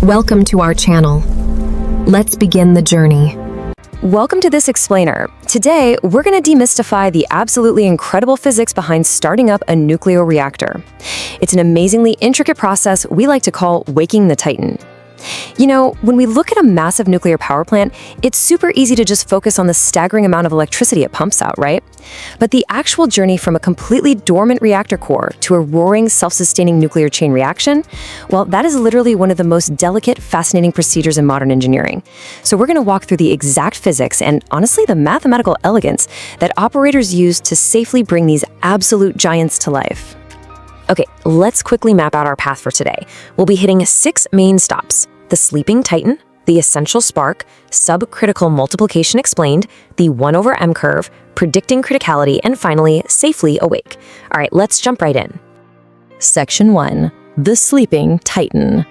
Welcome to our channel. Let's begin the journey. Welcome to this explainer. Today, we're going to demystify the absolutely incredible physics behind starting up a nuclear reactor. It's an amazingly intricate process we like to call waking the Titan. You know, when we look at a massive nuclear power plant, it's super easy to just focus on the staggering amount of electricity it pumps out, right? But the actual journey from a completely dormant reactor core to a roaring, self-sustaining nuclear chain reaction, well, that is literally one of the most delicate, fascinating procedures in modern engineering. So we're going to walk through the exact physics and, honestly, the mathematical elegance that operators use to safely bring these absolute giants to life. Okay, let's quickly map out our path for today. We'll be hitting 6 main stops: the sleeping Titan, the essential spark, subcritical multiplication explained, the 1/m curve, predicting criticality, and finally, safely awake. All right, let's jump right in. Section 1, the sleeping Titan.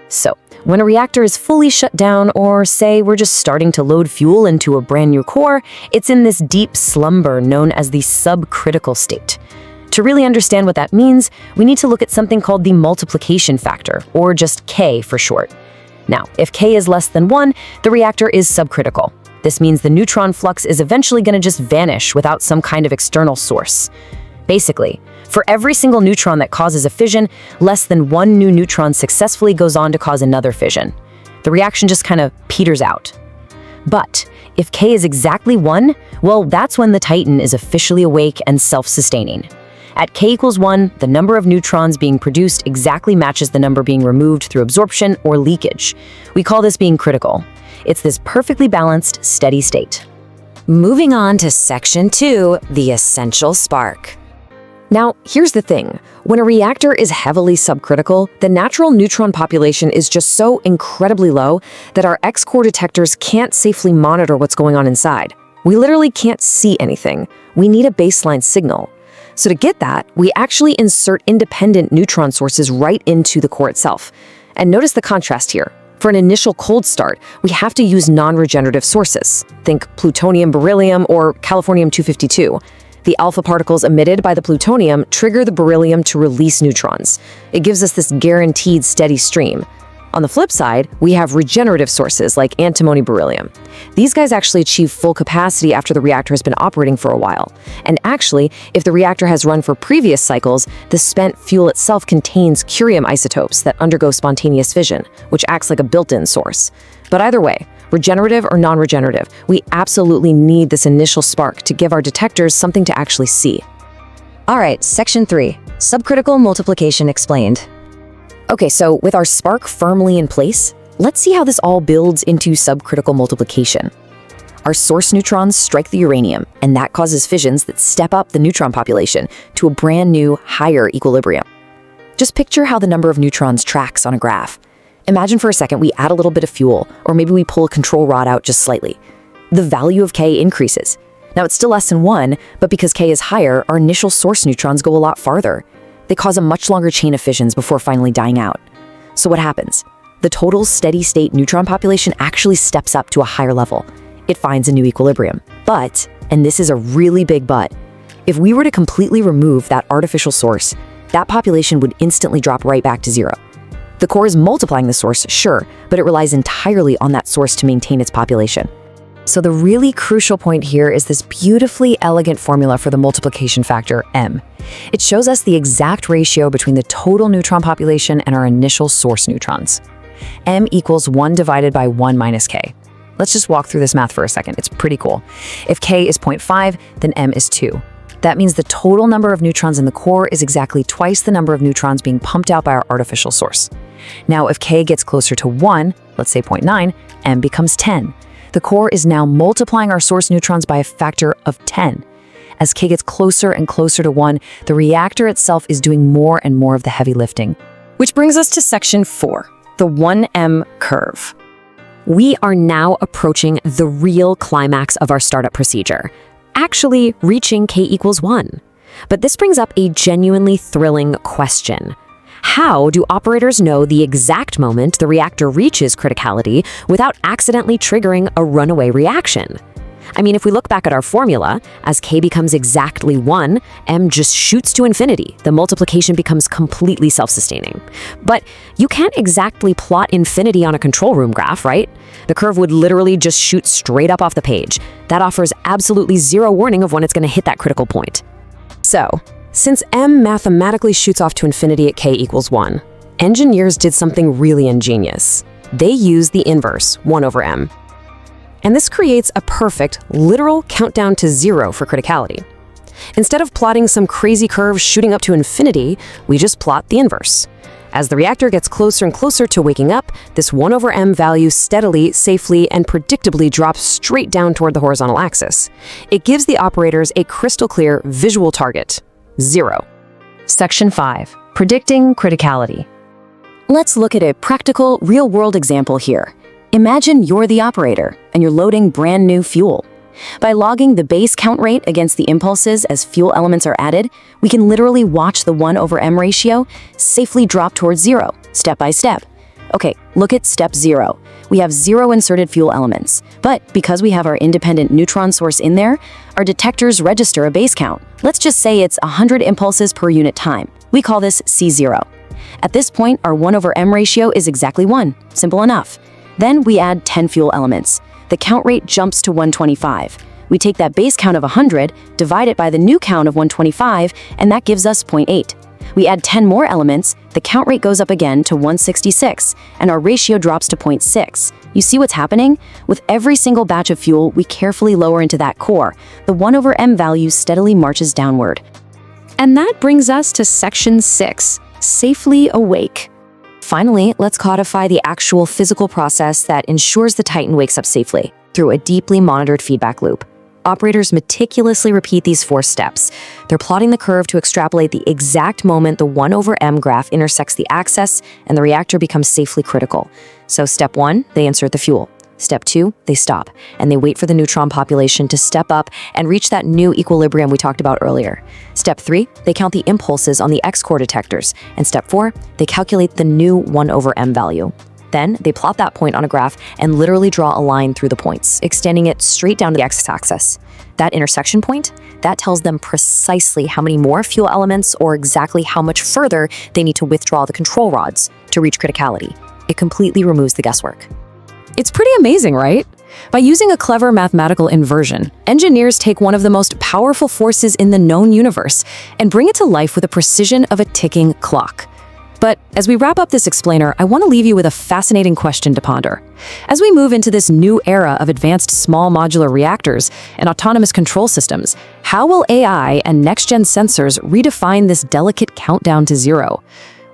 So, when a reactor is fully shut down, or say we're just starting to load fuel into a brand new core, it's in this deep slumber known as the subcritical state. To really understand what that means, we need to look at something called the multiplication factor, or just K for short. Now, if K is less than 1, the reactor is subcritical. This means the neutron flux is eventually going to just vanish without some kind of external source. Basically, for every single neutron that causes a fission, less than 1 new neutron successfully goes on to cause another fission. The reaction just kind of peters out. But if K is exactly 1, well, that's when the Titan is officially awake and self-sustaining. At K equals 1, the number of neutrons being produced exactly matches the number being removed through absorption or leakage. We call this being critical. It's this perfectly balanced, steady state. Moving on to Section 2, the essential spark. Now, here's the thing. When a reactor is heavily subcritical, the natural neutron population is just so incredibly low that our X-core detectors can't safely monitor what's going on inside. We literally can't see anything. We need a baseline signal. So to get that, we actually insert independent neutron sources right into the core itself. And notice the contrast here. For an initial cold start, we have to use non-regenerative sources. Think plutonium, beryllium, or californium-252. The alpha particles emitted by the plutonium trigger the beryllium to release neutrons. It gives us this guaranteed steady stream. On the flip side, we have regenerative sources like antimony beryllium. These guys actually achieve full capacity after the reactor has been operating for a while. And actually, if the reactor has run for previous cycles, the spent fuel itself contains curium isotopes that undergo spontaneous fission, which acts like a built-in source. But either way, regenerative or non-regenerative, we absolutely need this initial spark to give our detectors something to actually see. All right, Section 3, subcritical multiplication explained. Okay, so with our spark firmly in place, let's see how this all builds into subcritical multiplication. Our source neutrons strike the uranium, and that causes fissions that step up the neutron population to a brand new, higher equilibrium. Just picture how the number of neutrons tracks on a graph. Imagine for a second we add a little bit of fuel, or maybe we pull a control rod out just slightly. The value of K increases. Now it's still less than 1, but because K is higher, our initial source neutrons go a lot farther. They cause a much longer chain of fissions before finally dying out. So what happens? The total steady-state neutron population actually steps up to a higher level. It finds a new equilibrium. But, and this is a really big but, if we were to completely remove that artificial source, that population would instantly drop right back to 0. The core is multiplying the source, sure, but it relies entirely on that source to maintain its population. So the really crucial point here is this beautifully elegant formula for the multiplication factor, M. It shows us the exact ratio between the total neutron population and our initial source neutrons. M equals 1 divided by 1 minus K. Let's just walk through this math for a second. It's pretty cool. If K is 0.5, then M is 2. That means the total number of neutrons in the core is exactly twice the number of neutrons being pumped out by our artificial source. Now, if K gets closer to 1, let's say 0.9, M becomes 10. The core is now multiplying our source neutrons by a factor of 10. As K gets closer and closer to 1, the reactor itself is doing more and more of the heavy lifting. Which brings us to Section 4, the 1M curve. We are now approaching the real climax of our startup procedure, actually reaching K equals 1. But this brings up a genuinely thrilling question. How do operators know the exact moment the reactor reaches criticality without accidentally triggering a runaway reaction? I mean, if we look back at our formula, as k becomes exactly 1, m just shoots to infinity. The multiplication becomes completely self-sustaining. But you can't exactly plot infinity on a control room graph, right? The curve would literally just shoot straight up off the page. That offers absolutely zero warning of when it's going to hit that critical point. So, since m mathematically shoots off to infinity at k equals 1, engineers did something really ingenious. They used the inverse, 1 over m. And this creates a perfect, literal countdown to 0 for criticality. Instead of plotting some crazy curve shooting up to infinity, we just plot the inverse. As the reactor gets closer and closer to waking up, this 1 over m value steadily, safely, and predictably drops straight down toward the horizontal axis. It gives the operators a crystal clear visual target, 0. Section 5. Predicting criticality. Let's look at a practical, real-world example here. Imagine you're the operator, and you're loading brand new fuel. By logging the base count rate against the impulses as fuel elements are added, we can literally watch the 1 over m ratio safely drop towards 0, step by step. Okay, look at step 0. We have 0 inserted fuel elements, but because we have our independent neutron source in there, our detectors register a base count. Let's just say it's 100 impulses per unit time. We call this C0. At this point, our 1 over m ratio is exactly 1. Simple enough. Then we add 10 fuel elements. The count rate jumps to 125. We take that base count of 100, divide it by the new count of 125, and that gives us 0.8. We add 10 more elements, the count rate goes up again to 166, and our ratio drops to 0.6. You see what's happening? With every single batch of fuel, we carefully lower into that core. The 1 over m value steadily marches downward. And that brings us to section 6, safely awake. Finally, let's codify the actual physical process that ensures the Titan wakes up safely through a deeply monitored feedback loop. Operators meticulously repeat these 4 steps. They're plotting the curve to extrapolate the exact moment the 1 over m graph intersects the axis and the reactor becomes safely critical. So step 1, they insert the fuel. Step 2, they stop, and they wait for the neutron population to step up and reach that new equilibrium we talked about earlier. Step 3, they count the impulses on the x-core detectors. And step 4, they calculate the new 1 over m value. Then, they plot that point on a graph and literally draw a line through the points, extending it straight down to the x-axis. That intersection point, that tells them precisely how many more fuel elements or exactly how much further they need to withdraw the control rods to reach criticality. It completely removes the guesswork. It's pretty amazing, right? By using a clever mathematical inversion, engineers take one of the most powerful forces in the known universe and bring it to life with the precision of a ticking clock. But as we wrap up this explainer, I want to leave you with a fascinating question to ponder. As we move into this new era of advanced small modular reactors and autonomous control systems, how will AI and next-gen sensors redefine this delicate countdown to 0?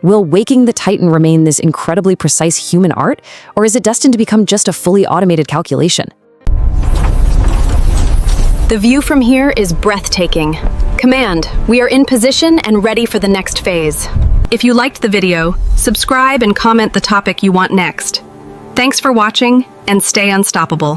Will waking the Titan remain this incredibly precise human art, or is it destined to become just a fully automated calculation? The view from here is breathtaking. Command, we are in position and ready for the next phase. If you liked the video, subscribe and comment the topic you want next. Thanks for watching, and stay unstoppable.